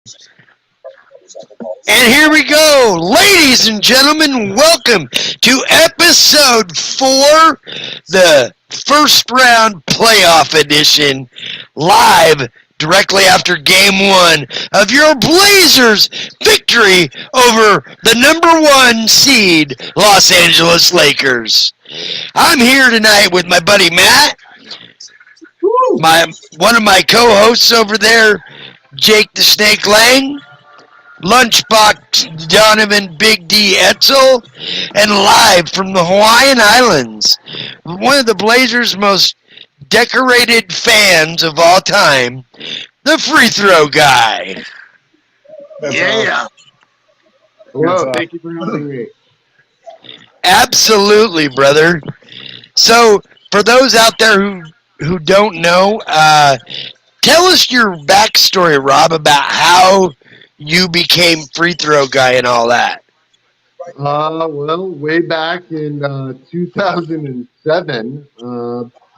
And here we go, ladies and gentlemen. Welcome to episode 4, the first round playoff edition, live directly after game 1 of your Blazers' victory over the number 1 seed Los Angeles Lakers. I'm here tonight with my buddy Matt, my one of my co-hosts over there, Jake the Snake Lang, Lunchbox Donovan Big D Etzel, and live from the Hawaiian Islands, one of the Blazers' most decorated fans of all time, the free throw guy. Yeah. Hello, thank you for having me. Absolutely, brother. So, for those out there who don't know, tell us your backstory, Rob, about how you became free throw guy and all that. Well, way back in 2007,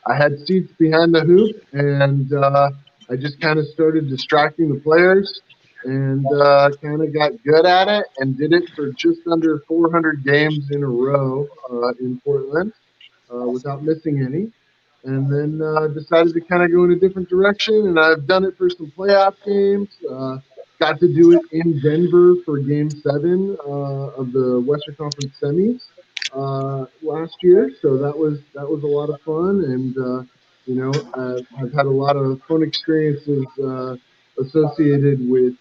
I had seats behind the hoop, and I just kind of started distracting the players, and kind of got good at it, and did it for just under 400 games in a row in Portland without missing any. And then decided to kind of go in a different direction, and I've done it for some playoff games. Got to do it in Denver for Game 7 of the Western Conference semis last year, so that was a lot of fun, and I've had a lot of fun experiences associated with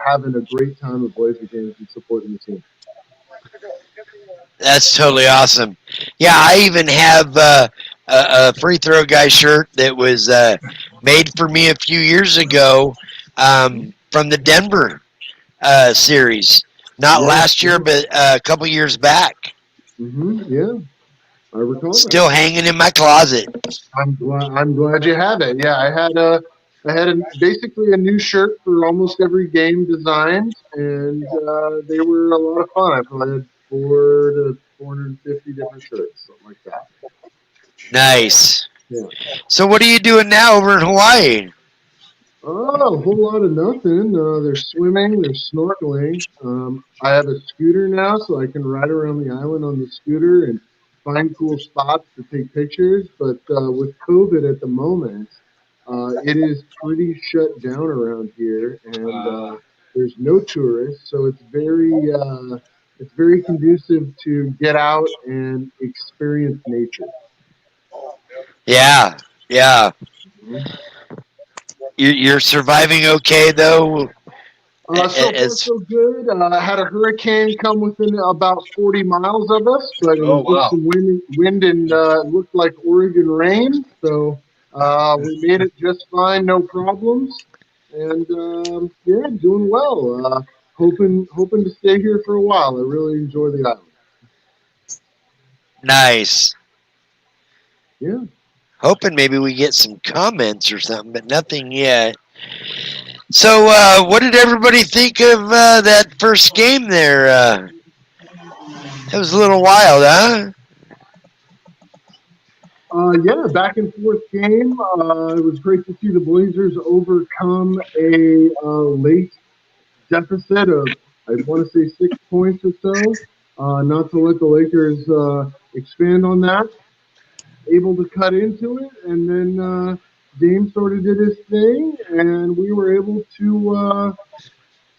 having a great time at Blazer games and supporting the team. That's totally awesome. Yeah, I even have a free throw guy shirt that was made for me a few years ago from the Denver series. Not last year, but a couple years back. Yeah, I recall that. Still hanging in my closet. I'm glad you have it. Yeah, I had basically a new shirt for almost every game designed, and they were a lot of fun. I probably had 450 different shirts, something like that. Nice. Yeah. So what are you doing now over in Hawaii? Oh, a whole lot of nothing. There's swimming, there's snorkeling. I have a scooter now, so I can ride around the island on the scooter and find cool spots to take pictures. But with COVID at the moment, it is pretty shut down around here, and there's no tourists, so it's very conducive to get out and experience nature. Yeah, yeah. Mhm. You're surviving okay though. So far, As so good. I had a hurricane come within about 40 miles of us, but it Oh, was just wow. some wind and it looked like Oregon rain. So we made it just fine, no problems. And yeah, doing well. Hoping to stay here for a while. I really enjoy the island. nice. Yeah. Hoping maybe we get some comments or something, but nothing yet. So, what did everybody think of that first game there? It was a little wild, huh? Yeah, back and forth game. It was great to see the Blazers overcome a late deficit of, I want to say, 6 points or so. Not to let the Lakers expand on that. Able to cut into it, and then Dame sort of did his thing, and we were able to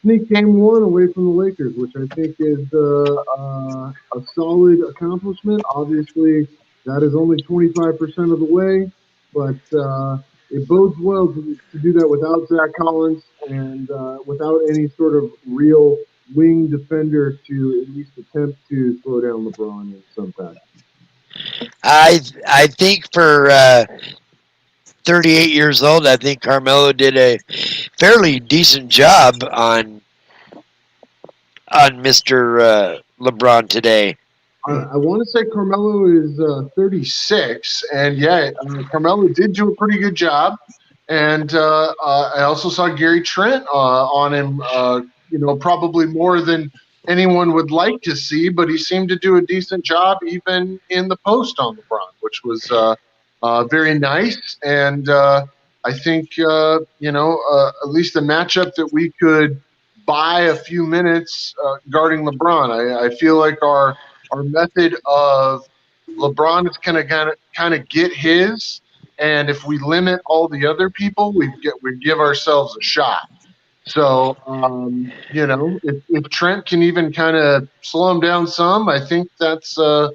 sneak game 1 away from the Lakers, which I think is a solid accomplishment. Obviously, that is only 25% of the way, but it bodes well to do that without Zach Collins and without any sort of real wing defender to at least attempt to slow down LeBron in some fashion. I think for 38 years old, I think Carmelo did a fairly decent job on Mr. LeBron today. I want to say Carmelo is 36, and yeah, Carmelo did do a pretty good job. And I also saw Gary Trent on him, probably more than anyone would like to see, but he seemed to do a decent job even in the post on LeBron, which was very nice. And I think at least a matchup that we could buy a few minutes guarding LeBron. I feel like our method of LeBron is going to kind of get his, and if we limit all the other people, we give ourselves a shot. So if Trent can even kind of slow him down some, I think that's a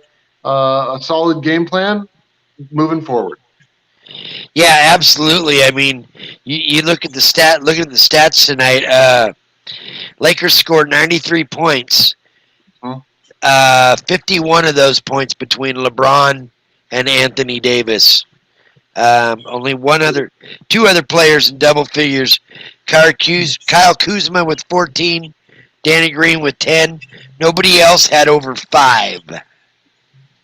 solid game plan moving forward. Yeah, absolutely. I mean, you look at the stats tonight. Lakers scored 93 points. 51 of those points between LeBron and Anthony Davis. Only two other players in double figures. Kyle Kuzma with 14, Danny Green with 10. Nobody else had over 5.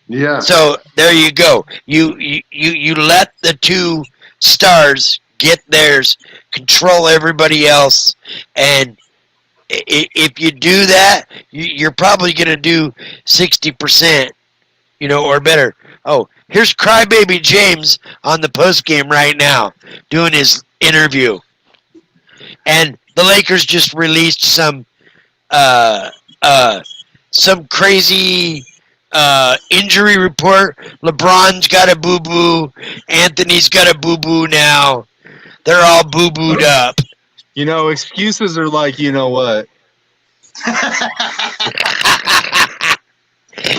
Yeah. So there you go. You let the two stars get theirs, control everybody else, and if you do that, you're probably going to do 60%, or better. Oh, here's Crybaby James on the post game right now doing his interview, and the Lakers just released some crazy injury report. LeBron's got a boo-boo. Anthony's got a boo-boo now. They're all boo-booed up. Excuses are like, you know what?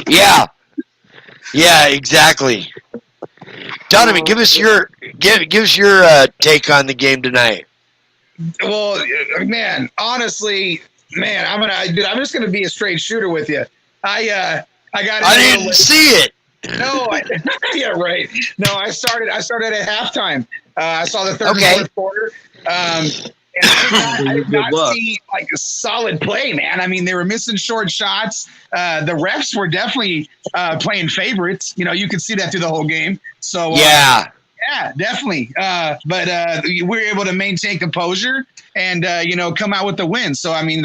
Yeah, exactly. Donovan, give us your take on the game tonight. Well, man, honestly, I'm just gonna be a straight shooter with you. I didn't see it. No, yeah, right. No, I started at halftime. I saw the third and fourth quarter. And I did not see like a solid play, man. I mean, they were missing short shots. The refs were definitely playing favorites. You could see that through the whole game. So yeah, definitely. But we were able to maintain composure and come out with the win. So I mean,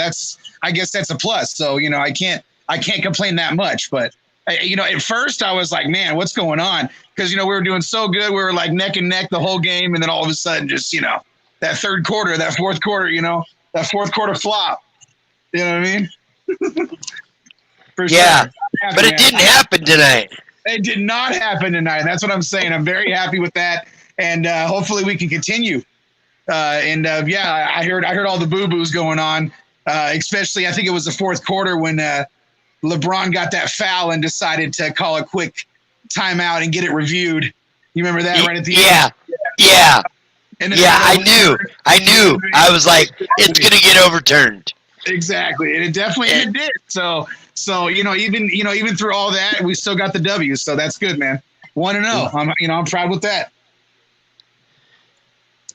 I guess that's a plus. So I can't complain that much. But at first I was like, man, what's going on? Because we were doing so good. We were like neck and neck the whole game, and then all of a sudden, just that third quarter, that fourth quarter, that fourth quarter flop. You know what I mean? For yeah, sure. But it didn't happen tonight. It did not happen tonight. That's what I'm saying. I'm very happy with that, and hopefully we can continue. I heard all the boo-boos going on, especially I think it was the fourth quarter when LeBron got that foul and decided to call a quick timeout and get it reviewed. You remember that right at the end? Yeah. I knew. I was like, it's going to get overturned. Exactly, and it definitely did. So even through all that, we still got the W. So that's good, man. 1-0. I'm proud with that.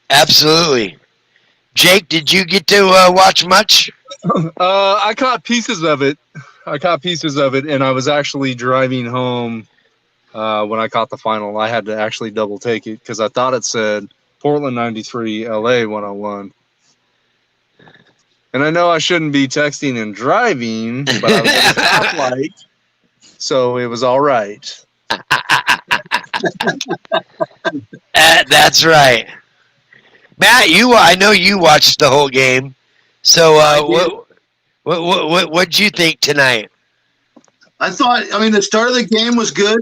Absolutely. Jake, did you get to watch much? I caught pieces of it. And I was actually driving home when I caught the final. I had to actually double take it because I thought it said Portland 93, LA 101. And I know I shouldn't be texting and driving, but I was at a stoplight, so it was all right. That's right. Matt, I know you watched the whole game. So what'd you think tonight? I thought, the start of the game was good.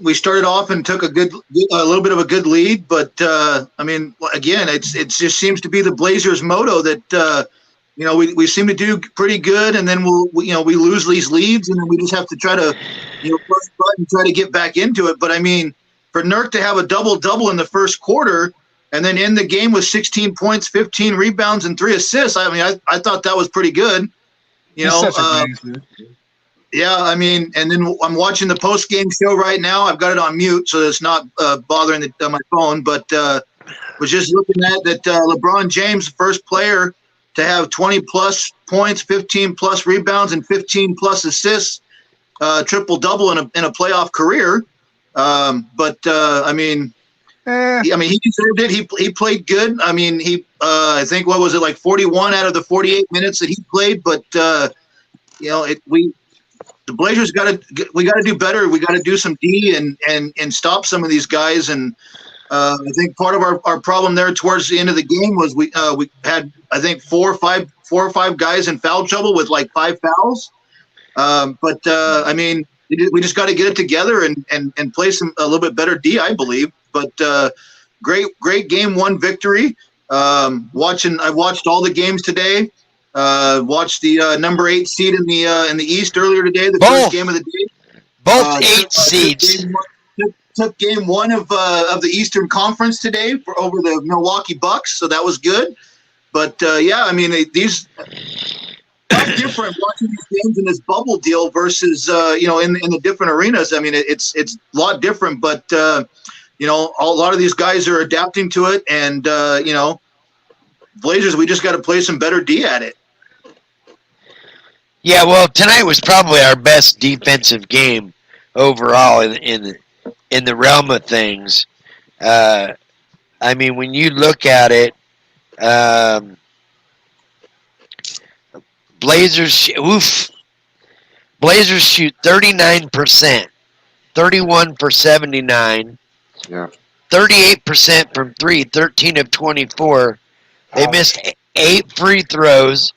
We started off and took a little bit of a good lead, but again, it just seems to be the Blazers' motto that we seem to do pretty good, and then we lose these leads, and then we just have to try to push the button, try to get back into it. But for Nurk to have a double-double in the first quarter and then end the game with 16 points, 15 rebounds, and 3 assists, I thought that was pretty good. Yeah, and then I'm watching the post-game show right now. I've got it on mute, so it's not bothering my phone. But was just looking at that LeBron James, first player to have 20-plus points, 15-plus rebounds, and 15-plus assists, triple-double in a playoff career. He deserved it. He played good. I think, what was it, like 41 out of the 48 minutes that he played. But the Blazers we got to do better. We got to do some D and stop some of these guys. And I think part of our problem there towards the end of the game was we had, I think, four or five guys in foul trouble with like 5 fouls. I mean, we just got to get it together and play a little bit better D, I believe. But great game 1 victory. I've watched all the games today. Watched the number 8 seed in the East earlier today. The first game of the day. Both 8 seeds. Took game 1 of the Eastern Conference today over the Milwaukee Bucks, so that was good. But yeah, I mean, these quite different watching these games in this bubble deal versus in the different arenas. I mean, it's a lot different, but a lot of these guys are adapting to it, and Blazers, we just got to play some better D at it. Yeah, well, tonight was probably our best defensive game overall in the realm of things. I mean, when you look at it, Blazers shoot 39%, 31 for 79, 38% from 3, 13 of 24. They missed 8 free throws,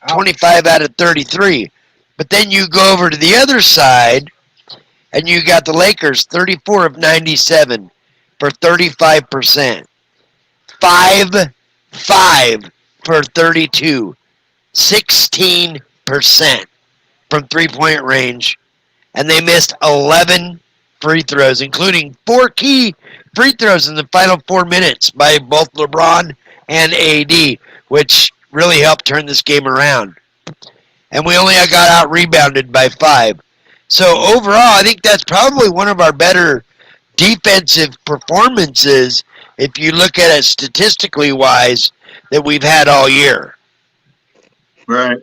25 out of 33. But then you go over to the other side, and you got the Lakers 34 of 97 for 35%. 5 for 32. 16% from three-point range. And they missed 11 free throws, including 4 key free throws in the final 4 minutes by both LeBron and AD, which really helped turn this game around. And we only got out-rebounded by 5. So overall, I think that's probably one of our better defensive performances, if you look at it statistically wise, that we've had all year. Right.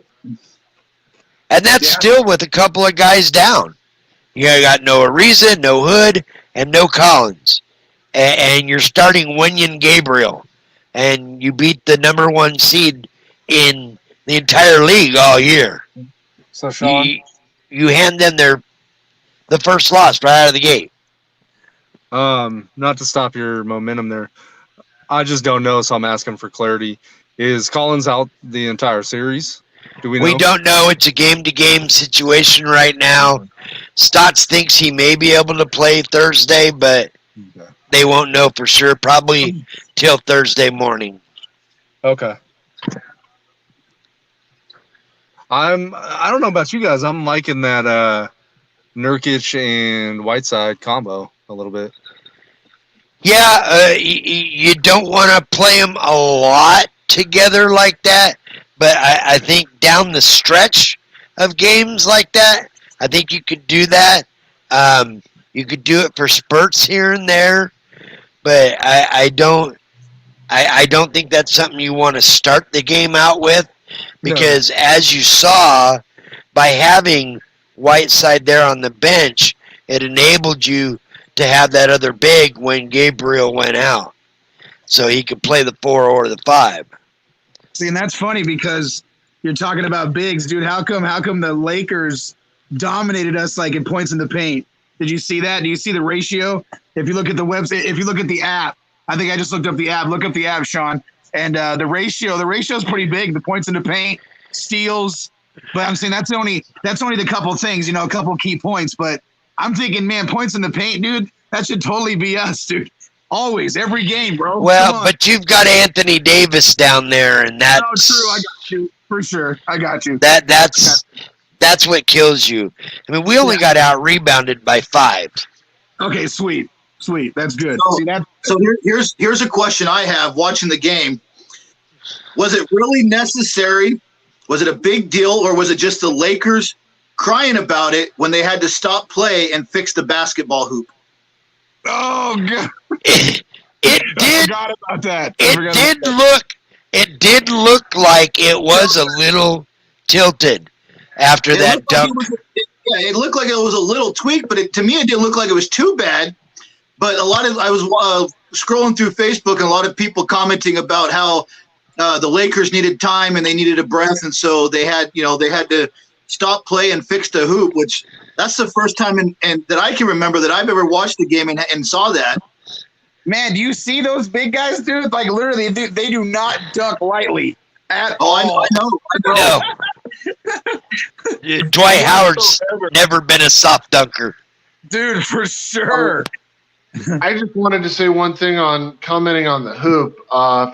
And that's still with a couple of guys down. You got no Ariza, no Hood, and no Collins. And you're starting Wenyen Gabriel. And you beat the number 1 seed in the entire league all year. So, Sean, you hand them the first loss right out of the gate. Not to stop your momentum there, I just don't know, so I'm asking for clarity. Is Collins out the entire series? Do we know? We don't know. It's a game-to-game situation right now. Stotts thinks he may be able to play Thursday, but they won't know for sure. Probably till Thursday morning. Okay. I don't know about you guys. I'm liking that Nurkic and Whiteside combo a little bit. Yeah, you don't want to play them a lot together like that, but I think down the stretch of games like that, I think you could do that. You could do it for spurts here and there, but I don't think that's something you want to start the game out with, because as you saw, by having Whiteside there on the bench, it enabled you to have that other big when Gabriel went out, so he could play the 4 or the 5. See, and that's funny because you're talking about bigs, dude. How come the Lakers dominated us like in points in the paint? Did you see that? Do you see the ratio? If you look at the website, if you look at the app, I think I just looked up the app. Look up the app, Sean. And the ratio is pretty big. The points in the paint, steals. But I'm saying that's only the couple things, a couple key points. But I'm thinking, man, points in the paint, dude, that should totally be us, dude. Always, every game, bro. Well, but you've got Anthony Davis down there, and that's... Oh, true, I got you. For sure, I got you. That's what kills you. I mean, we only got out-rebounded by 5. Okay, sweet. That's good. So here's a question I have watching the game. Was it really necessary? Was it a big deal, or was it just the Lakers crying about it when they had to stop play and fix the basketball hoop? Oh God! It did. I forgot about that. It did look like it was a little tilted after that dunk. It looked like it was a little tweak, but to me, it didn't look like it was too bad. But I was scrolling through Facebook, and a lot of people commenting about how the Lakers needed time and they needed a breath, and so they had to stop play and fix the hoop. Which that's the first time and that I can remember that I've ever watched the game and saw that. Man, do you see those big guys, dude? Like literally, they do not dunk lightly at all. I know. No. Dwight Howard's never been a soft dunker. Dude, for sure. I just wanted to say one thing on commenting on the hoop.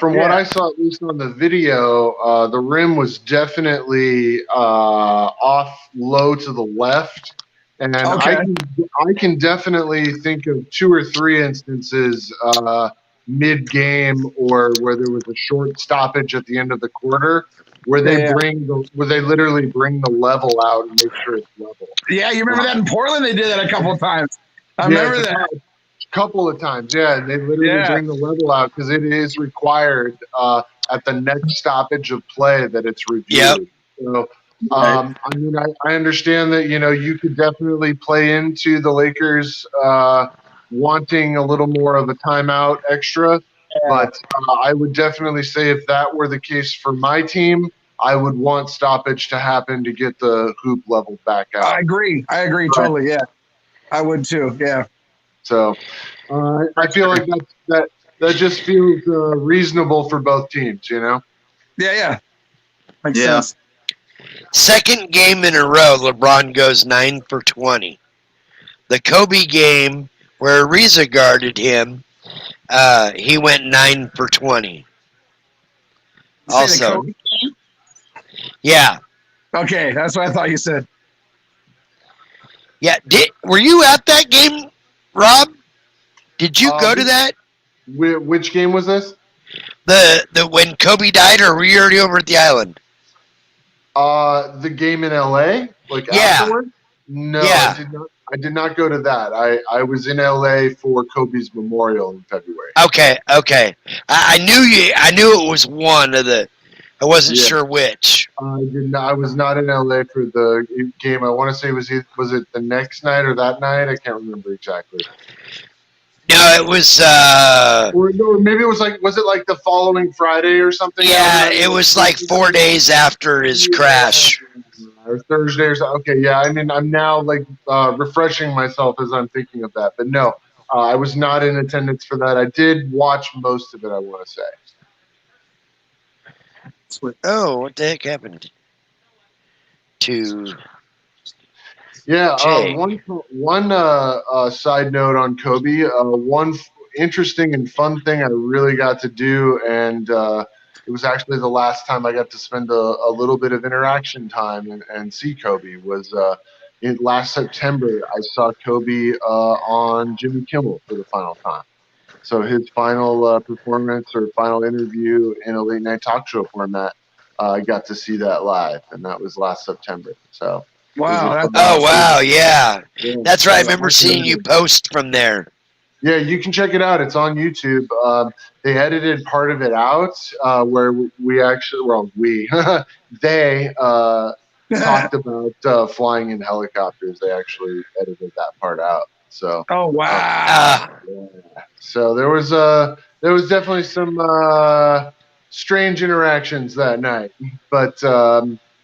From what I saw, at least on the video, the rim was definitely off low to the left. And I can definitely think of 2 or 3 instances mid-game or where there was a short stoppage at the end of the quarter where they literally bring the level out and make sure it's level. Yeah, you remember that in Portland? They did that a couple of times. I remember that. A couple of times, yeah. They literally bring the level out because it is required at the next stoppage of play that it's reviewed. Yep. So, I mean, I understand that, you could definitely play into the Lakers wanting a little more of a timeout extra. But I would definitely say if that were the case for my team, I would want stoppage to happen to get the hoop level back out. I agree totally, yeah. I would too, yeah. So I feel like that just feels reasonable for both teams, Yeah. Makes sense. Second game in a row, LeBron goes 9 for 20. The Kobe game where Ariza guarded him, he went 9 for 20. Also, yeah. Okay, that's what I thought you said. Yeah, were you at that game, Rob? Did you go to that? Which game was this? The when Kobe died, or were you already over at the island? The game in LA, afterwards? No, I did not go to that. I was in LA for Kobe's memorial in February. Okay. I knew it was one of the. I wasn't sure which. I did not. I was not in LA for the game. I want to say was it the next night or that night? I can't remember exactly. No, it was. Or no, maybe it was was it like the following Friday or something? Yeah, it was like 4 days after his crash. Or Thursday or something. Okay, yeah. I mean, I'm now refreshing myself as I'm thinking of that. But no, I was not in attendance for that. I did watch most of it, I want to say. Oh, what the heck happened to? Yeah, one side note on Kobe. One interesting and fun thing I really got to do, and it was actually the last time I got to spend a little bit of interaction time and see Kobe was last September. I saw Kobe on Jimmy Kimmel for the final time. So his final performance or final interview in a late night talk show format, I got to see that live, and that was last September. So. Wow. Wow. Yeah. That's right. I remember seeing you post from there. Yeah, you can check it out. It's on YouTube. They edited part of it out where they talked about flying in helicopters. They actually edited that part out. So. Oh wow. So there was definitely some strange interactions that night, but.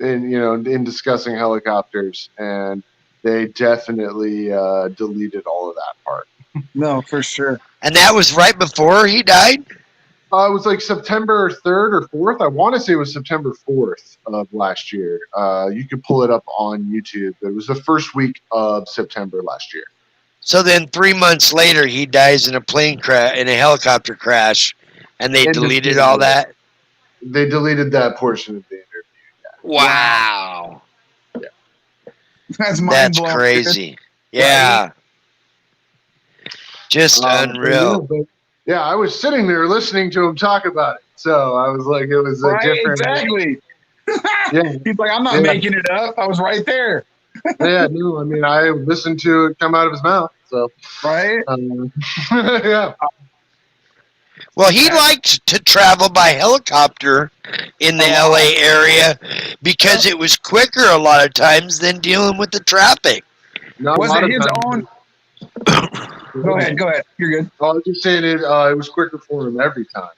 In discussing helicopters, and they definitely deleted all of that part. No, for sure. And that was right before he died? It was like September 3rd or 4th. I want to say it was September 4th of last year. You could pull it up on YouTube. It was the first week of September last year. So then 3 months later, he dies in a helicopter crash, and they deleted all that? They deleted that portion of the interview. Wow. Yeah. That's crazy. Yeah. Just unreal. Yeah, I was sitting there listening to him talk about it. So I was like, it was a different. Exactly. Yeah. He's like, I'm not making it up. I was right there. Yeah, no, I mean, I listened to it come out of his mouth. So. Right? Yeah. Well, he liked to travel by helicopter in the LA area because it was quicker a lot of times than dealing with the trappic. Was it his own? Go ahead. You're good. I was just saying it was quicker for him every time.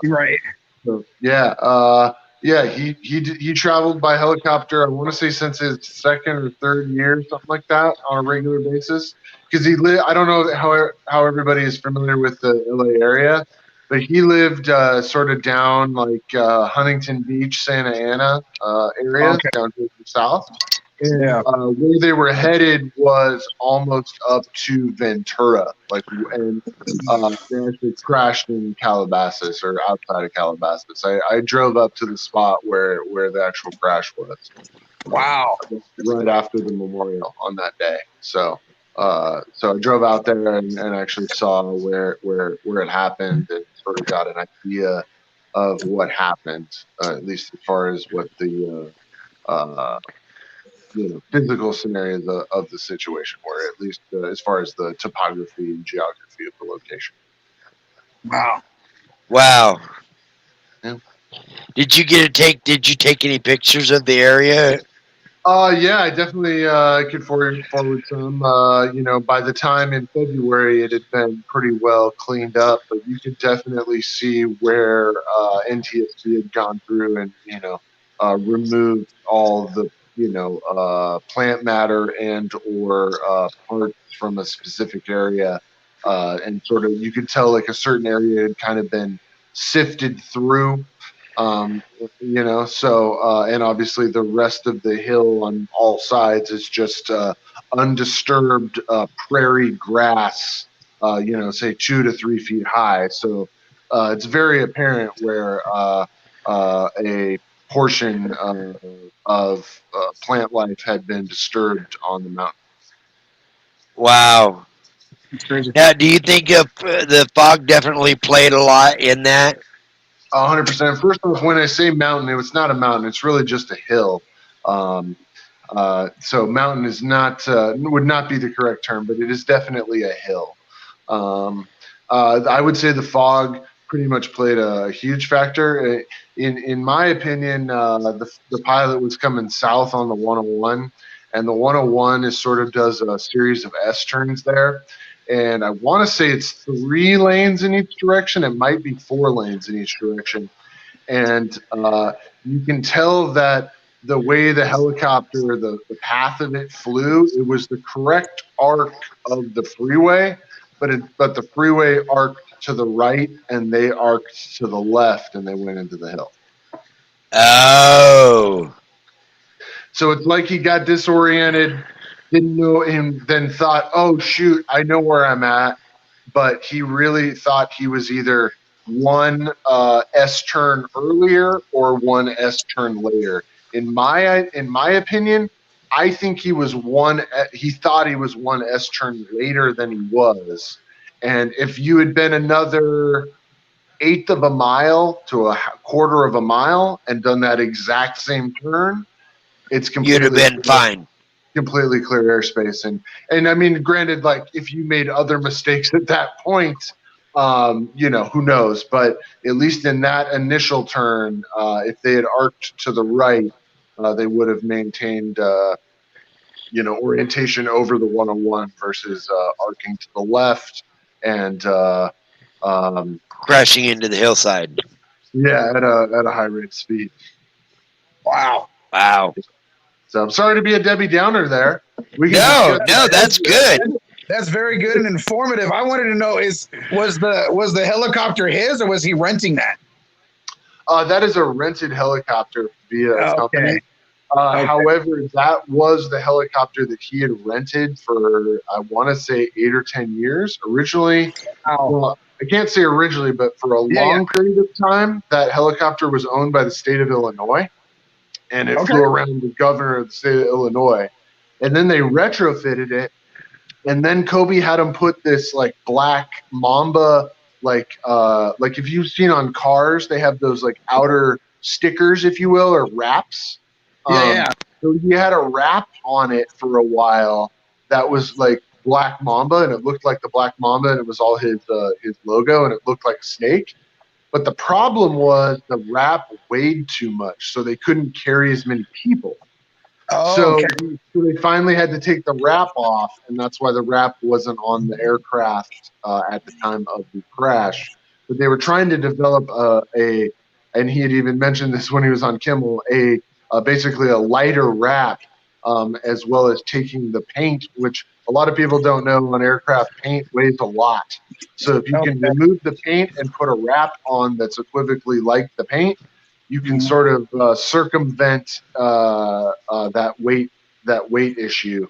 Right. So, yeah. Yeah, he traveled by helicopter. I want to say since his second or third year, something like that, on a regular basis. Because he lived. I don't know how everybody is familiar with the LA area, but he lived sort of down like Huntington Beach, Santa Ana area, Okay. down to the south. And Yeah. where they were headed was almost up to Ventura, and they actually crashed in Calabasas or outside of Calabasas. I drove up to the spot where the actual crash was. Wow. Right after the memorial on that day. So I drove out there and actually saw where it happened and sort of got an idea of what happened, at least as far as what the physical scenarios of the situation were, at least as far as the topography and geography of the location. Wow. Wow. Yeah. Did you take any pictures of the area? Yeah, I definitely could forward some. By the time in February, it had been pretty well cleaned up, but you could definitely see where NTSB had gone through and removed all the plant matter and or parts from a specific area, and sort of you could tell like a certain area had kind of been sifted through. And obviously the rest of the hill on all sides is just undisturbed prairie grass, say 2 to 3 feet high. So it's very apparent where a portion of plant life had been disturbed on the mountain. Wow. It's crazy. Now, do you think the fog definitely played a lot in that? 100%. First off, when I say mountain, it's not a mountain. It's really just a hill. So mountain is would not be the correct term, but it is definitely a hill. I would say the fog pretty much played a huge factor. In my opinion, the pilot was coming south on the 101, and the 101 does a series of S turns there. And I want to say it's 3 lanes in each direction. It might be 4 lanes in each direction. And you can tell that the way the helicopter, the path of it flew, it was the correct arc of the freeway, but the freeway arced to the right and they arced to the left and they went into the hill. Oh. So it's like he got disoriented, didn't know, and then thought, oh, shoot, I know where I'm at. But he really thought he was either one S turn earlier or one S turn later. In my opinion, I think he thought he was one S turn later than he was. And if you had been another 1/8 of a mile to a 1/4 of a mile and done that exact same turn, it's completely You'd have been fine. Completely clear airspace. And I mean, granted, like if you made other mistakes at that point, who knows? But at least in that initial turn, if they had arced to the right, they would have maintained, orientation over the 101 versus arcing to the left and Crashing into the hillside. Yeah, at a high rate of speed. Wow. Wow. So I'm sorry to be a Debbie Downer there. No, that's good. That's very good and informative. I wanted to know was the helicopter his or was he renting that? That is a rented helicopter via a company. Okay. However, that was the helicopter that he had rented for, I want to say, 8 or 10 years. Originally, well, I can't say originally, but for a long period of time, that helicopter was owned by the state of Illinois. And it flew around the governor of the state of Illinois. And then they retrofitted it. And then Kobe had them put this like black Mamba, like if you've seen on cars, they have those like outer stickers, if you will, or wraps. So he had a wrap on it for a while that was like Black Mamba, and it looked like the Black Mamba, and it was all his logo, and it looked like a snake. But the problem was the wrap weighed too much, so they couldn't carry as many people. So they finally had to take the wrap off, and that's why the wrap wasn't on the aircraft at the time of the crash. But they were trying to develop a and he had even mentioned this when he was on Kimmel, basically a lighter wrap, as well as taking the paint, which a lot of people don't know on aircraft, paint weighs a lot. So if you can remove the paint and put a wrap on that's equivocally like the paint, you can sort of circumvent that weight issue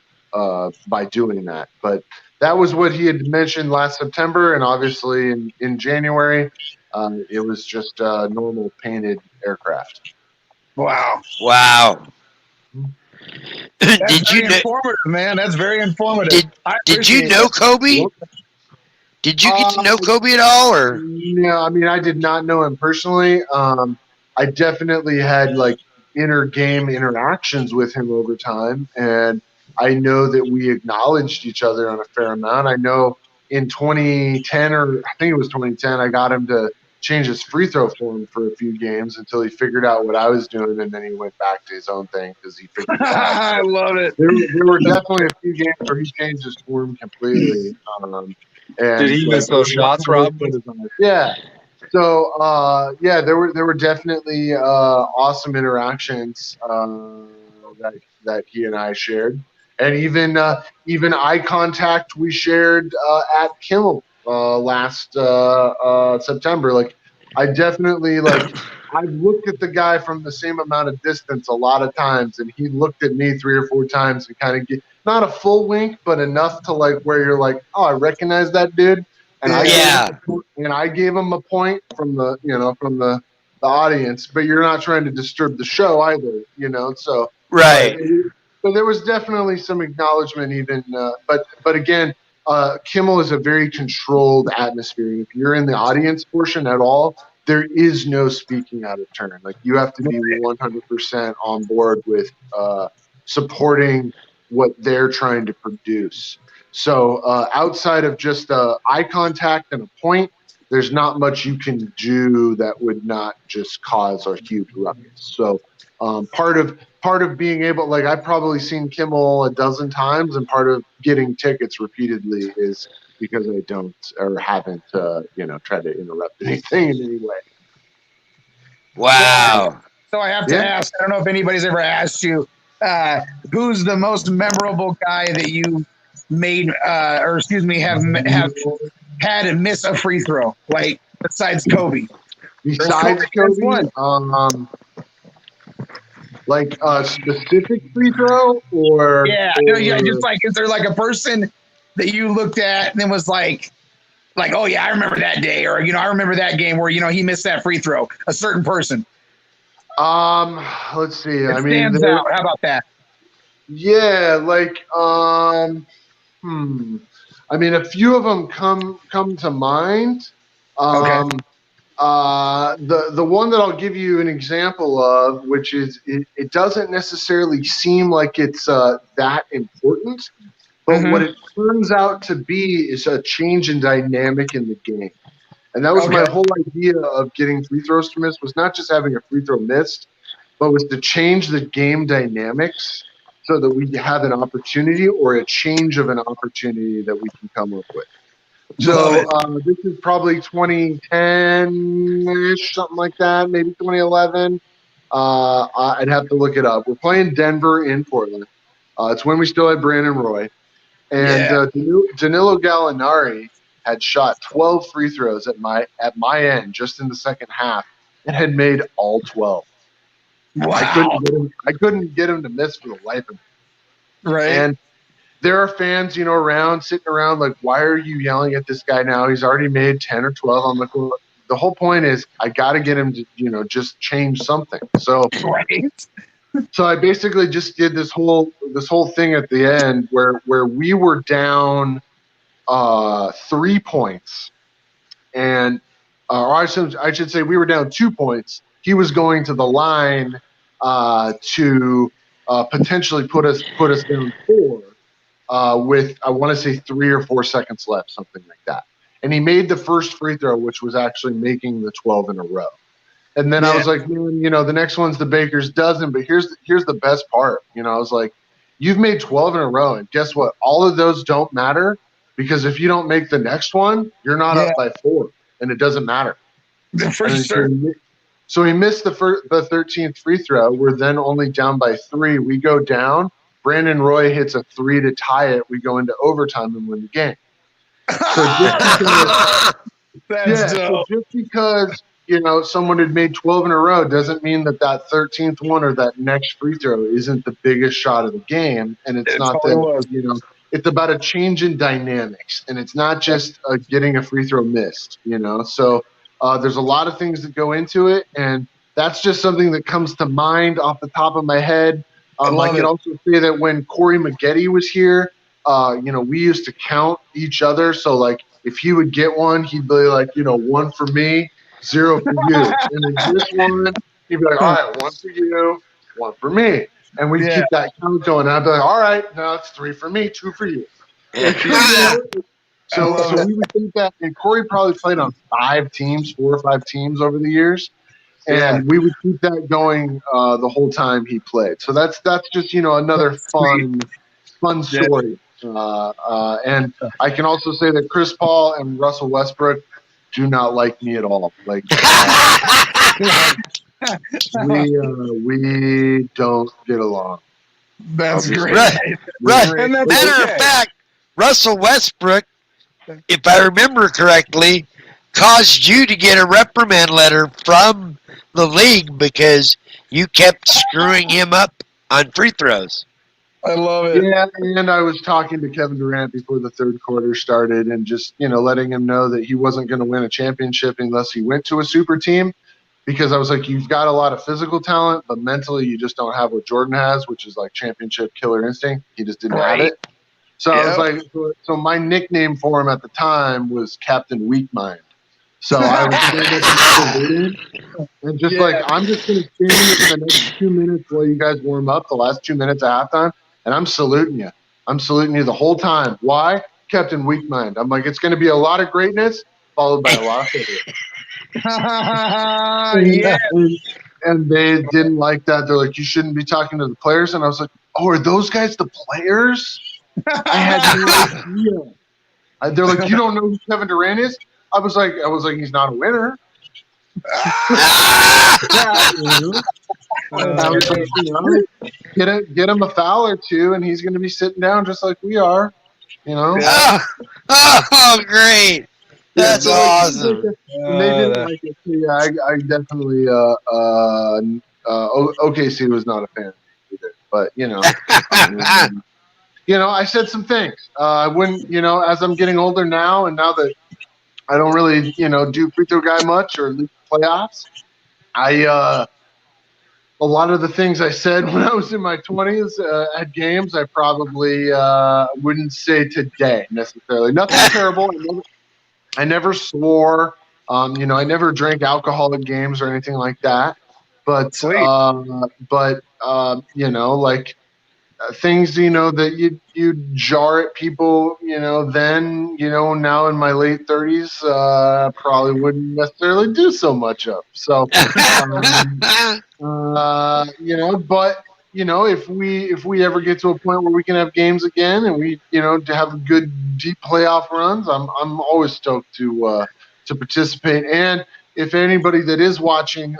by doing that. But that was what he had mentioned last September, and obviously in January, it was just normal painted aircraft. Wow. Did you know, informative, man? That's very informative. Did you know Kobe? Did you get to know Kobe at all, or? No, I mean, I did not know him personally. I definitely had like inter-game interactions with him over time, and I know that we acknowledged each other on a fair amount. I know in 2010, or I think it was 2010, I got him to change his free throw form for a few games until he figured out what I was doing, and then he went back to his own thing because he figured it out. I love it. There were definitely a few games where he changed his form completely. And did he miss those shots, Rob? Yeah. So there were definitely awesome interactions that he and I shared, and even eye contact we shared at Kimmel last September. Like, I definitely I've looked at the guy from the same amount of distance a lot of times, and he looked at me 3 or 4 times and kind of not a full wink, but enough to where you're like, oh, I recognize that dude. And I gave him a point from the audience, but you're not trying to disturb the show either, So right. So there was definitely some acknowledgement, even. But again, Kimmel is a very controlled atmosphere. And if you're in the audience portion at all, there is no speaking out of turn. Like, you have to be 100% on board with supporting what they're trying to produce. So outside of just eye contact and a point, there's not much you can do that would not just cause a huge ruckus. So part of being able, I've probably seen Kimmel a dozen times, and part of getting tickets repeatedly is because I don't or haven't tried to interrupt anything in any way. Wow. So I have to ask, I don't know if anybody's ever asked you, who's the most memorable guy that you made, have had to miss a free throw, besides Kobe? Besides Kobe, a specific free throw, or just is there a person that you looked at and then was like, oh yeah, I remember that day, or I remember that game where he missed that free throw, a certain person. Let's see. It stands out. How about that? Yeah, a few of them come to mind. Okay. The one that I'll give you an example of, which is it doesn't necessarily seem like it's that important, but what it turns out to be is a change in dynamic in the game. And that was my whole idea of getting free throws to miss, was not just having a free throw missed, but was to change the game dynamics so that we have an opportunity, or a change of an opportunity that we can come up with. So this is probably 2010-ish, something like that, maybe 2011. I'd have to look it up. We're playing Denver in Portland. It's when we still had Brandon Roy. And Danilo Gallinari had shot 12 free throws at my end just in the second half, and had made all 12. Wow. I couldn't get him to miss for the life of me. Right. And there are fans, sitting around like, why are you yelling at this guy now? He's already made 10 or 12. I'm like, well, the whole point is I got to get him to, just change something. So, so I basically just did this whole thing at the end where we were down 3 points, and or I should say we were down 2 points. He was going to the line to potentially put us down 4 with, I want to say, 3 or 4 seconds left, something like that. And he made the first free throw, which was actually making the 12 in a row. And then I was like, man, the next one's the baker's dozen. But here's the best part. I was like, you've made 12 in a row, and guess what? All of those don't matter, because if you don't make the next one, you're not up by 4, and it doesn't matter. For sure. So he missed the 13th free throw. We're then only down by 3. We go down. Brandon Roy hits a 3 to tie it. We go into overtime and win the game. So just because someone had made 12 in a row doesn't mean that 13th one or that next free throw isn't the biggest shot of the game. And it's not that it's about a change in dynamics, and it's not just getting a free throw missed. So there's a lot of things that go into it, and that's just something that comes to mind off the top of my head. I can also say that when Corey Maggette was here, we used to count each other. So, like, if he would get one, he'd be like, 1 for me, 0 for you. And then this one, he'd be like, all right, 1 for you, 1 for me. And we'd keep that count going. And I'd be like, all right, now it's 3 for me, 2 for you. So we would think that, and Corey probably played on 4 or 5 teams over the years. And we would keep that going the whole time he played. So that's just another fun story. And I can also say that Chris Paul and Russell Westbrook do not like me at all. Like we don't get along. That's great. Right. Matter of fact, Russell Westbrook, if I remember correctly, caused you to get a reprimand letter from the league because you kept screwing him up on free throws. I love it. Yeah, and I was talking to Kevin Durant before the third quarter started and just, letting him know that he wasn't going to win a championship unless he went to a super team, because I was like, you've got a lot of physical talent, but mentally you just don't have what Jordan has, which is like championship killer instinct. He just didn't have it. So I was like, so my nickname for him at the time was Captain Weak Mind. So I was and just I'm just going to stand here for the next 2 minutes while you guys warm up, the last 2 minutes at halftime, and I'm saluting you. I'm saluting you the whole time. Why? Captain Weak Mind. I'm like, it's going to be a lot of greatness followed by a lot of failure. And they didn't like that. They're like, you shouldn't be talking to the players. And I was like, oh, are those guys the players? I had no idea. They're like, you don't know who Kevin Durant is? I was like, he's not a winner. Get him a foul or 2, and he's going to be sitting down just like we are. Oh, great! That's awesome. They didn't like it. Yeah, I definitely. OKC was not a fan either, but I said some things. I wouldn't, as I'm getting older now, and now that I don't really, do free throw guy much or lead playoffs. A lot of the things I said when I was in my 20s at games, I probably wouldn't say today necessarily. Nothing terrible. I never swore. I never drank alcohol at games or anything like that. But things, that you jar at people, then, now in my late 30s, probably wouldn't necessarily do so much of. So, but, if we ever get to a point where we can have games again and we, to have good deep playoff runs, I'm always stoked to participate. And if anybody that is watching,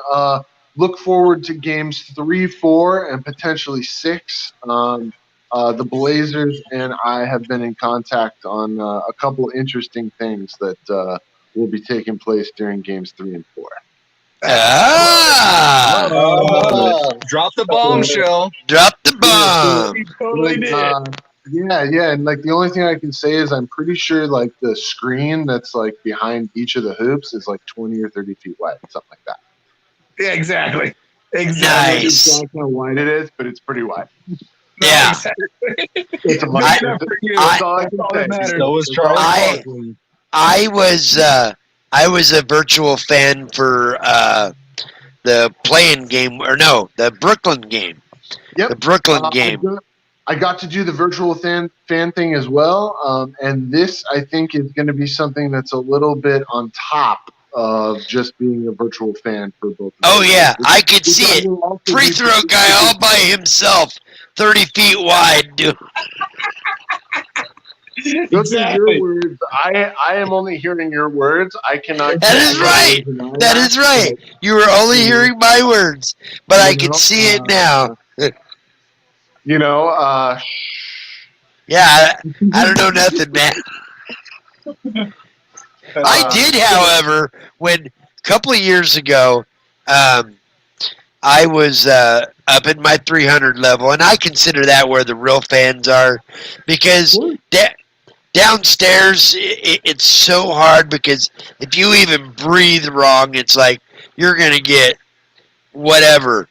look forward to games 3, 4, and potentially 6. The Blazers and I have been in contact on a couple interesting things that will be taking place during games 3 and 4. Drop the bombshell. Drop the bomb. He totally did. Yeah, and the only thing I can say is I'm pretty sure the screen that's behind each of the hoops is 20 or 30 feet wide, something like that. Yeah, exactly. Nice. That's how wide it is, but it's pretty wide. Yeah. It's a lot. That's all I can say. So was Charles Barkley. I was a virtual fan for the playing game, the Brooklyn game. Yep. The Brooklyn game. I got to do the virtual fan thing as well, and this I think is going to be something that's a little bit on top of just being a virtual fan for both. Oh yeah, I could see it. Free throw guy all by himself, 30 feet wide, dude. Those are your words. I am only hearing your words. I cannot. That is right. That is right. You were only hearing my words, but I can see it now. You know, Yeah, I don't know nothing, man. I did, however, when a couple of years ago, I was up at my 300 level, and I consider that where the real fans are, because downstairs it's so hard, because if you even breathe wrong, it's like you're gonna get whatever.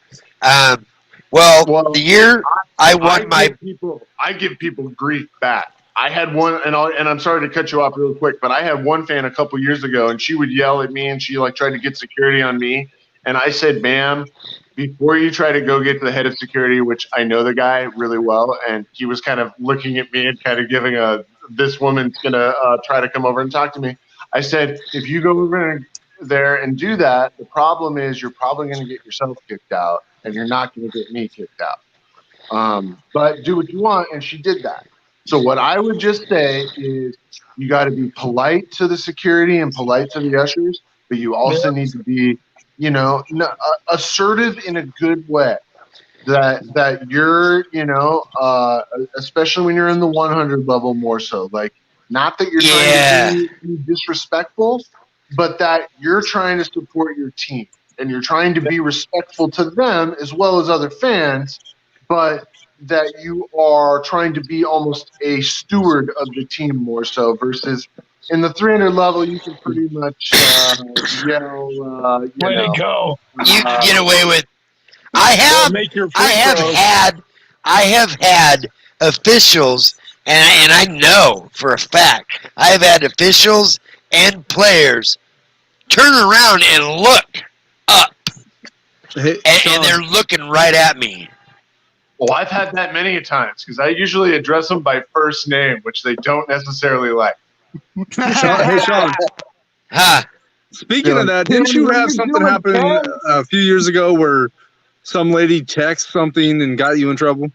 Well, the year I give people grief back. I had one, and I'm sorry to cut you off real quick, but I had one fan a couple years ago, and she would yell at me, and she like tried to get security on me, and I said, "Ma'am, before you try to go get to the head of security," which I know the guy really well, and he was kind of looking at me and kind of giving this woman's gonna try to come over and talk to me. I said, if you go over there and do that, the problem is you're probably going to get yourself kicked out, and you're not going to get me kicked out. But do what you want, and she did that. So what I would just say is you got to be polite to the security and polite to the ushers, but you also need to be, assertive in a good way. That you're, especially when you're in the 100 level more so, like, not that you're trying to be disrespectful, but that you're trying to support your team and you're trying to be respectful to them as well as other fans, but that you are trying to be almost a steward of the team more so, versus in the 300 level, you can pretty much yell, way to go. You can get away with. I have had officials, and I know for a fact, I have had officials and players turn around and look up, and they're looking right at me. Well, I've had that many times, because I usually address them by first name, which they don't necessarily like. Hey, Sean. Huh. Speaking of that, didn't you have something happen a few years ago where some lady texted something and got you in trouble?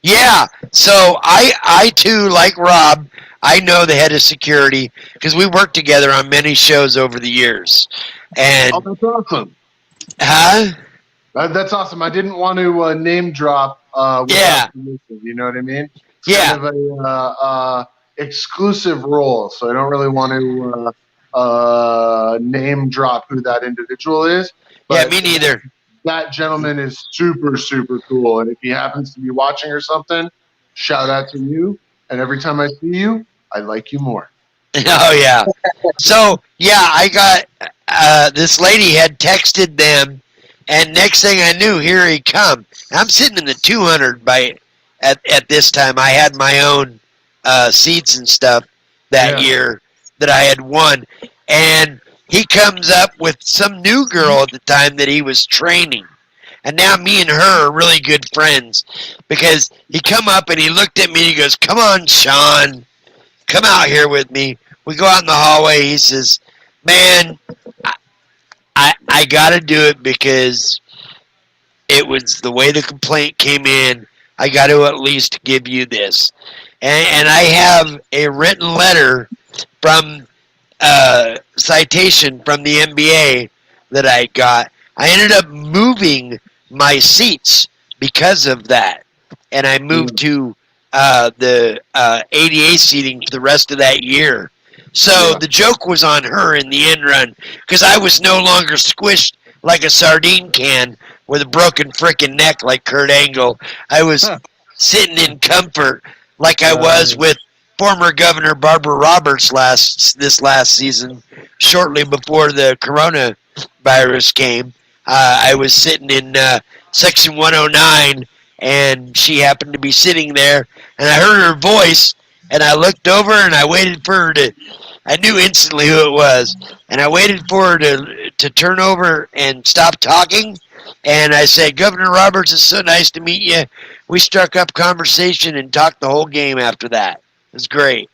Yeah. So I too, like Rob, I know the head of security because we worked together on many shows over the years. And that's awesome. Huh? That's awesome. I didn't want to name drop. Yeah. Permission, you know what I mean? It's yeah. kind of a exclusive role, so I don't really want to name drop who that individual is. But yeah, me neither. That gentleman is super, super cool, and if he happens to be watching or something, shout out to you. And every time I see you, I like you more. Oh yeah. So yeah, I got this lady had texted them, and next thing I knew, here he come. I'm sitting in the 200 at this time. I had my own seats and stuff that year that I had won, and he comes up with some new girl at the time that he was training. And now me and her are really good friends, because he come up and he looked at me and he goes, "Come on, Sean, come out here with me." We go out in the hallway. He says, "Man, I got to do it because it was the way the complaint came in. I got to at least give you this." And I have a written letter from citation from the NBA that I got. I ended up moving my seats because of that, and I moved to the ADA seating for the rest of that year. So the joke was on her in the end run, because I was no longer squished like a sardine can with a broken frickin' neck like Kurt Angle. I was sitting in comfort like I was with former Governor Barbara Roberts this last season, shortly before the coronavirus came. I was sitting in section 109, and she happened to be sitting there, and I heard her voice, and I looked over, and I waited for her to, I knew instantly who it was, and I waited for her to turn over and stop talking, and I said, "Governor Roberts, it's so nice to meet you." We struck up conversation and talked the whole game after that. It was great.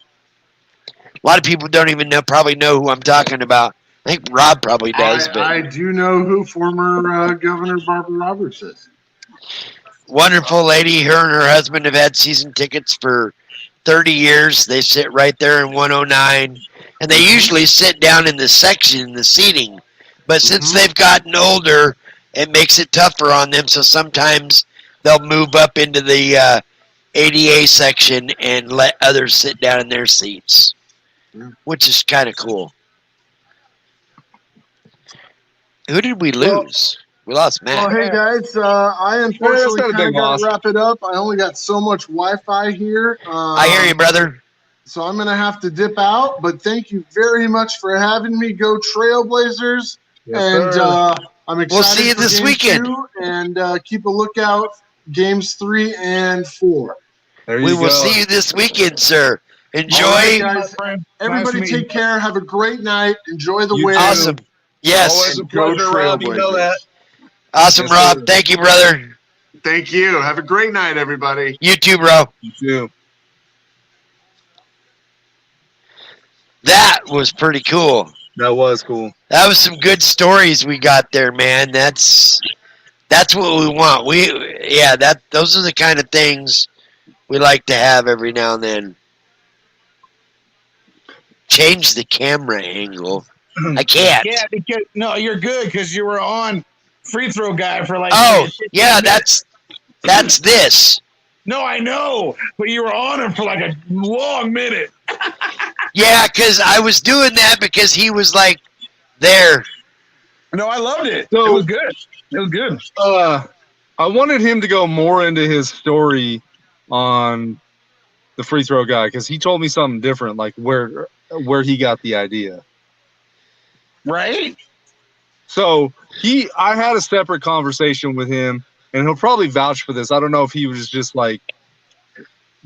A lot of people don't even probably know who I'm talking about. I think Rob probably does. But I do know who former Governor Barbara Roberts is. Wonderful lady. Her and her husband have had season tickets for 30 years. They sit right there in 109, and they usually sit down in the section, the seating. But since they've gotten older, it makes it tougher on them. So sometimes they'll move up into the ADA section and let others sit down in their seats, which is kind of cool. Who did we lose? We lost Matt. Well, hey guys, I unfortunately not a big got to loss. wrap it up. I only got so much Wi-Fi here. I hear you, brother. So I'm going to have to dip out, but thank you very much for having me. Go Trailblazers. Yes, and I'm excited We'll see you for this game weekend. 2, and keep a lookout games 3 and 4. There you We go. will see you this weekend, sir. Enjoy. All right, guys. Friend. Everybody Nice to meet take care. Have a great night. Enjoy the You win. Awesome. Yes. Always a Go pleasure, Rob. You know Trailblazers. that. Awesome, Yes, Rob. sir. Thank you, brother. Thank you. Have a great night, everybody. You too, bro. You too. That was pretty cool. That was cool. That was some good stories we got there, man. That's what we want. Those are the kind of things we like to have every now and then. Change the camera angle. I can't. Yeah, because no, you're good because you were on free throw guy for like. Oh, 15 yeah, minutes. that's this. No, I know, but you were on him for like a long minute. Yeah, because I was doing that because he was like there. No, I loved it. So- It was good. It was good. I wanted him to go more into his story on the free throw guy because he told me something different, like where he got the idea. Right? So I had a separate conversation with him, and he'll probably vouch for this. I don't know if he was just like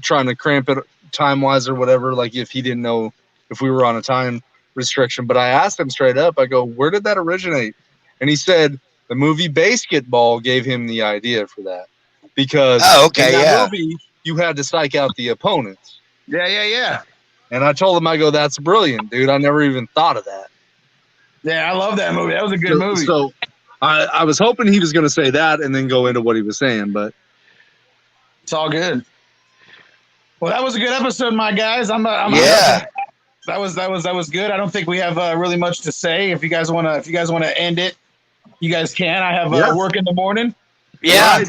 trying to cramp it time wise or whatever, like if he didn't know if we were on a time restriction. But I asked him straight up, I go, where did that originate? And he said the movie Basketball gave him the idea for that. Because Oh, okay, in that yeah. movie, you had to psych out the opponents. Yeah. And I told him, I go, that's brilliant, dude. I never even thought of that. Yeah, I love that movie. That was a good movie. So I was hoping he was going to say that and then go into what he was saying, but It's all good. Well, that was a good episode, my guys. Yeah. That was good. I don't think we have really much to say. If you guys want to end it, you guys can. I have work in the morning. Yeah.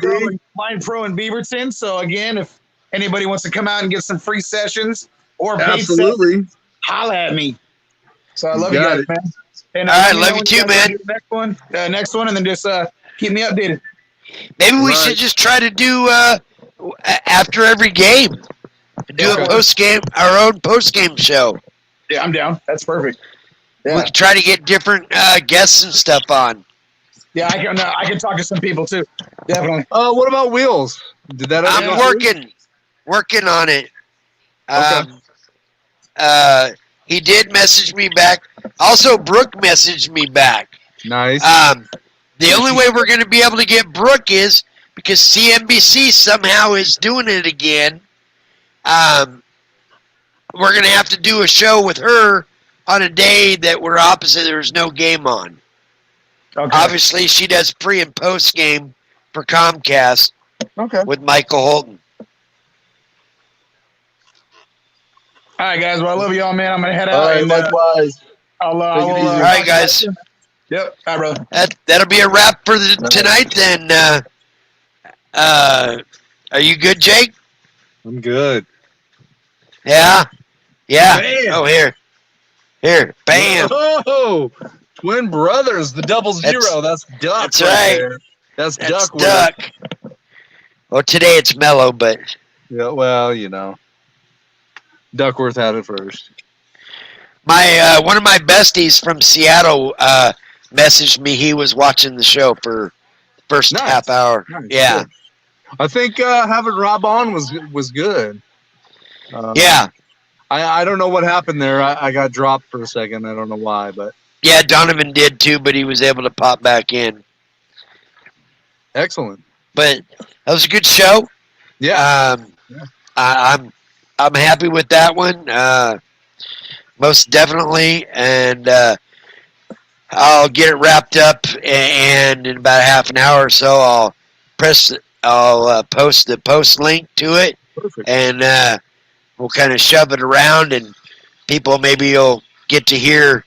Line Pro in Beaverton. So again, if anybody wants to come out and get some free sessions or paid sessions, absolutely. holla at me. So I love You you got guys, man. And All right, let me love know you when too, guys man. do the next one, and then just keep me updated. Maybe we Right. should just try to do after every game. Do Okay. a post game, our own post game show. Yeah, I'm down. That's perfect. We Yeah, could try to get different guests and stuff on. yeah. I can talk to some people too. Definitely. What about Wheels? Did that ever I'm go through? working on it. Okay. He did message me back. Also, Brooke messaged me back. Nice. The only way we're going to be able to get Brooke is because CNBC somehow is doing it again. We're going to have to do a show with her on a day that we're opposite. There's no game on. Okay. Obviously, she does pre and post game for Comcast Okay. with Michael Holton. All right, guys. Well, I love y'all, man. I'm gonna head out. All right, and, likewise. I'll, Take it easy. All right, guys. Yep. All right, bro. That'll be a wrap for tonight then. Are you good, Jake? I'm good. Yeah. Yeah. Bam. Oh, here. Bam. Oh, twin brothers, the double zero. That's Duck. That's right. There. That's That's Duck. Duck. Well, today it's Mellow, but Yeah, well, you know. Duckworth had it first. my one of my besties from Seattle messaged me. He was watching the show for the first Nice. half hour. Nice. Yeah. Good. I think having Rob on was good. Yeah. I don't know what happened there. I got dropped for a second. I don't know why, but Yeah, Donovan did too, but he was able to pop back in. excellent. But that was a good show. Yeah. I'm happy with that one, most definitely, and I'll get it wrapped up. And in about half an hour or so, I'll post the post link to it, Perfect. and we'll kind of shove it around, and people maybe will get to hear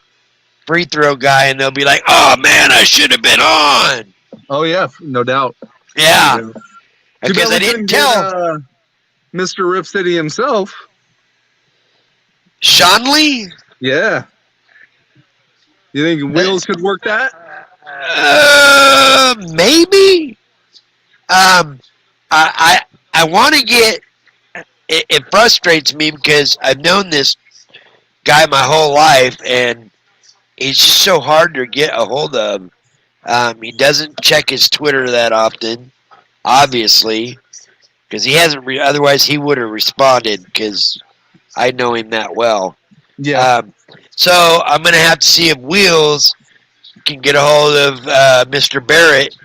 free throw guy, and they'll be like, "Oh man, I should have been on." Oh yeah, no doubt. Yeah, Too because bad I we didn't couldn't tell get, Mr. Rip City himself. Shanley. Yeah. You think Wheels could work that? Maybe. I want to get. It frustrates me because I've known this guy my whole life, and he's just so hard to get a hold of. He doesn't check his Twitter that often, obviously, because he hasn't. Otherwise, he would have responded because I know him that well. Yeah. So I'm gonna have to see if Wheels can get a hold of Mr. Barrett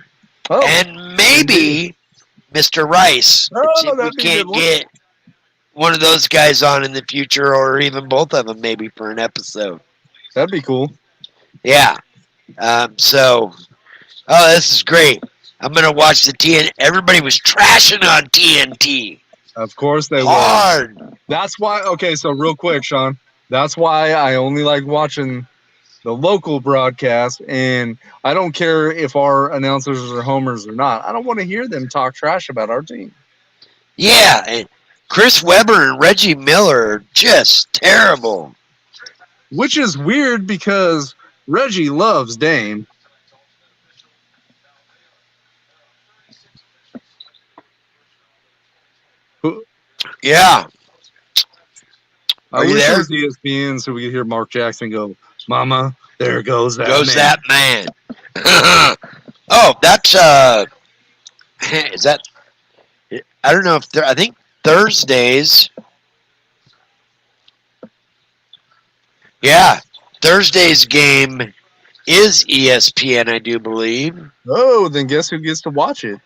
and maybe Mr. Rice. And see if we can't get one of those guys on in the future, or even both of them, maybe for an episode. That'd be cool. Yeah. This is great. I'm gonna watch the TNT. Everybody was trashing on TNT. Of course they Hard. were. That's why. Okay, so real quick, Sean. That's why I only like watching the local broadcast, and I don't care if our announcers are homers or not. I don't want to hear them talk trash about our team. Yeah, and Chris Webber and Reggie Miller are just terrible. Which is weird because Reggie loves Dame. Yeah. I wish it was ESPN so we could hear Mark Jackson go, "Mama, there goes that Goes man." that man. Oh, that's is that? I don't know if I think Thursdays. Yeah, Thursday's game is ESPN, I do believe. Oh, then guess who gets to watch it?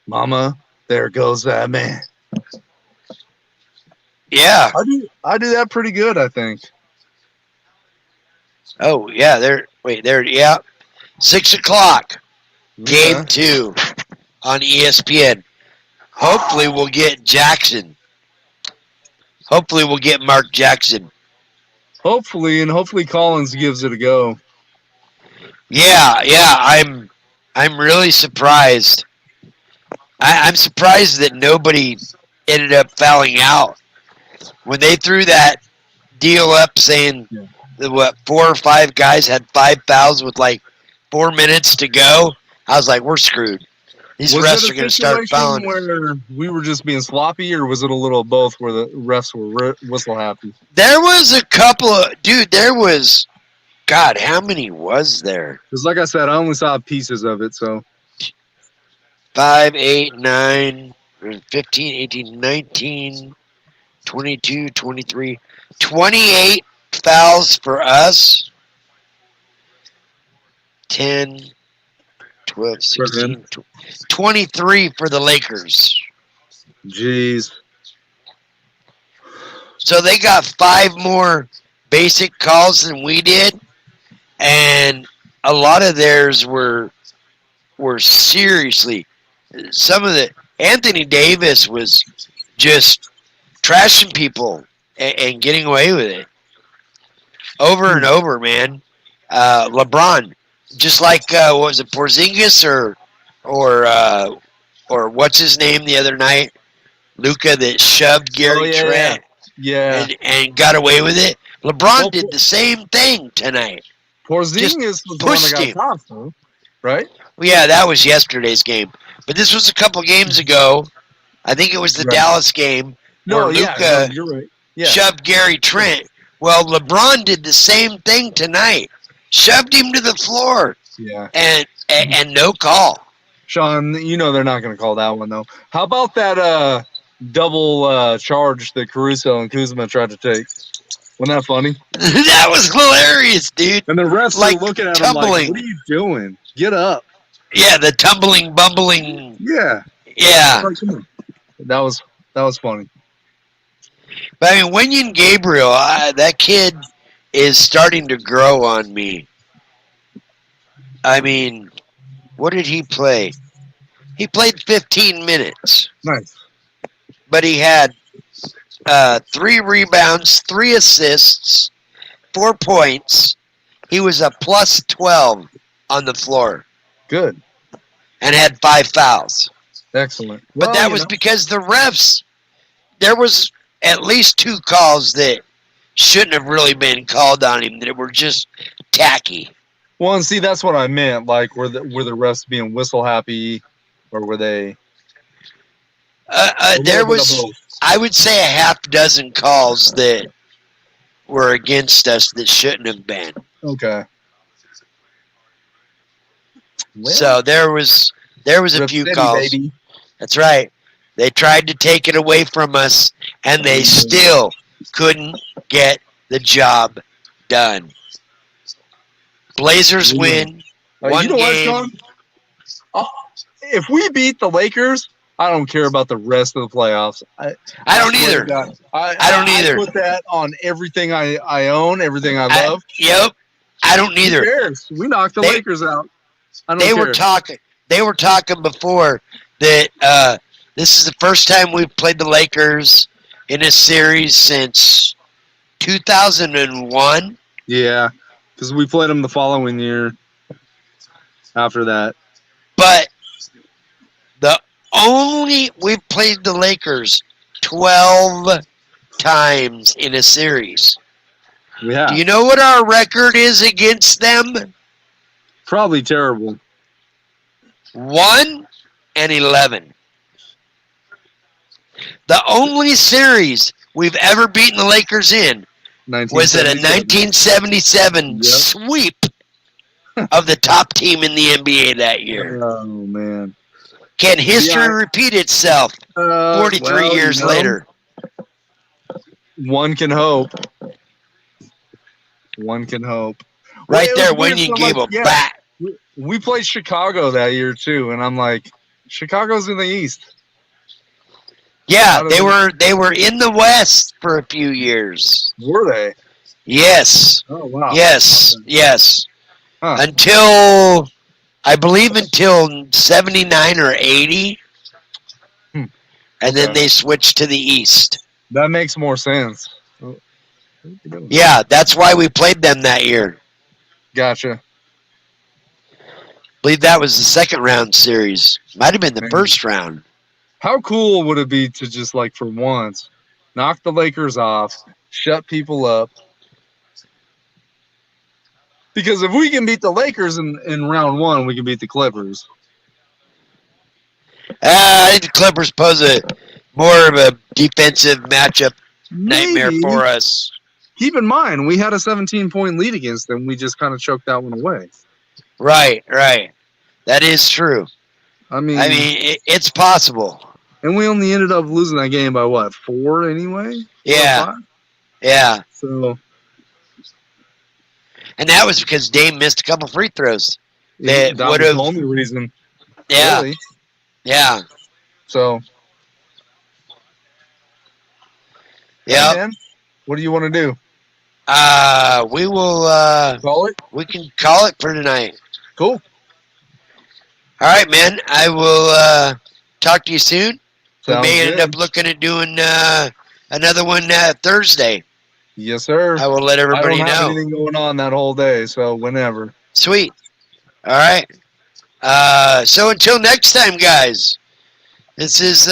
Mama, there goes that man. Yeah. I do that pretty good, I think. Oh, yeah. Yeah. 6 o'clock. Game 2 on ESPN. Hopefully we'll get Jackson. Hopefully we'll get Mark Jackson. Hopefully Collins gives it a go. Yeah. I'm really surprised. I'm surprised that nobody ended up fouling out. When they threw that deal up saying that 4 or 5 guys had 5 fouls with like 4 minutes to go, I was like, we're screwed. These refs are going to start fouling. Where we were just being sloppy, or was it a little of both where the refs were whistle happy? There was a couple of, God, how many was there? Because like I said, I only saw pieces of it, so. 5, 8, 9, 15, 18, 19, 22, 23, 28 fouls for us. 10, 12, 16, 23 for the Lakers. Jeez. So they got 5 more basic calls than we did, and a lot of theirs were seriously. Some of the Anthony Davis was just trashing people and getting away with it over and over, man. LeBron, just like what was it, Porzingis or what's his name the other night, Luka, that shoved Gary Trent. Yeah. And got away with it. LeBron did the same thing tonight. Porzingis was the one that got tossed, right? Well, yeah, that was yesterday's game. But this was a couple games ago. I think it was the Dallas game where Luka you're right. shoved Gary Trent. Well, LeBron did the same thing tonight. Shoved him to the floor. Yeah. And no call. Sean, you know they're not going to call that one, though. How about that double charge that Caruso and Kuzma tried to take? Wasn't that funny? That was hilarious, dude. And the refs were looking at him like, what are you doing? Get up. Yeah, the tumbling, bumbling. Yeah. Yeah. That was funny. But I mean, Wenyen Gabriel, that kid is starting to grow on me. I mean, what did he play? He played 15 minutes. Nice. But he had 3 rebounds, 3 assists, 4 points. He was a plus 12 on the floor Good. and had 5 fouls. Excellent. But that was because the refs, there was at least 2 calls that shouldn't have really been called on him, that were just tacky. Well, and see, that's what I meant. Like, were the refs being whistle happy, or were they? There was, I would say, a half dozen calls that were against us that shouldn't have been. Okay. Well, So there was a few calls. Baby. That's right. They tried to take it away from us, and they still couldn't get the job done. Blazers win. One you know game. what, Sean? If we beat the Lakers, I don't care about the rest of the playoffs. I don't either. I don't either. I put that on everything I own, everything I love. Yep. I don't either. Who cares? We knocked the Lakers out. They were talking before that this is the first time we've played the Lakers in a series since 2001. Yeah, because we played them the following year after that. But we've played the Lakers 12 times in a series. Yeah. Do you know what our record is against them? Probably terrible. 1-11. The only series we've ever beaten the Lakers in was at a 1977 sweep of the top team in the NBA that year. Oh, man. Can history repeat itself 43 years later? One can hope. One can hope. Right there when you gave them back. We played Chicago that year, too, and I'm like, Chicago's in the East. Yeah, they were in the West for a few years. Were they? Yes. Oh, wow. Yes, okay. yes. Huh. Until 79 or 80. And then they switched to the East. That makes more sense. Yeah, that's why we played them that year. Gotcha. I believe that was the second round series. Might have been the first round. How cool would it be to just, like, for once, knock the Lakers off, shut people up? Because if we can beat the Lakers in round 1, we can beat the Clippers. I think the Clippers pose more of a defensive matchup nightmare for us. Keep in mind, we had a 17-point lead against them. We just kind of choked that one away. Right. That is true. I mean, it's possible. And we only ended up losing that game by, what, 4 anyway? Yeah. Yeah. So. And that was because Dame missed a couple free throws. That was the only reason. Yeah. Really. Yeah. So. Yeah. Hey, what do you want to do? We will. Call it? We can call it for tonight. Cool. All right, man. I will talk to you soon. Sounds we may end good. up looking at doing another one Thursday. Yes, sir. I will let everybody I don't have know. anything going on that whole day, so whenever. Sweet. All right. So until next time, guys, this is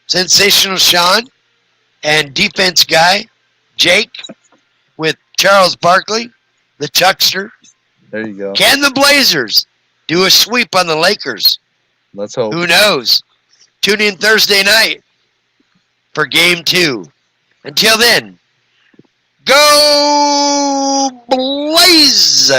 Sensational Sean and Defense Guy Jake with Charles Barkley, the Chuckster. There you go. Can the Blazers do a sweep on the Lakers? Let's hope. Who knows? Tune in Thursday night for Game 2. Until then, go Blazers!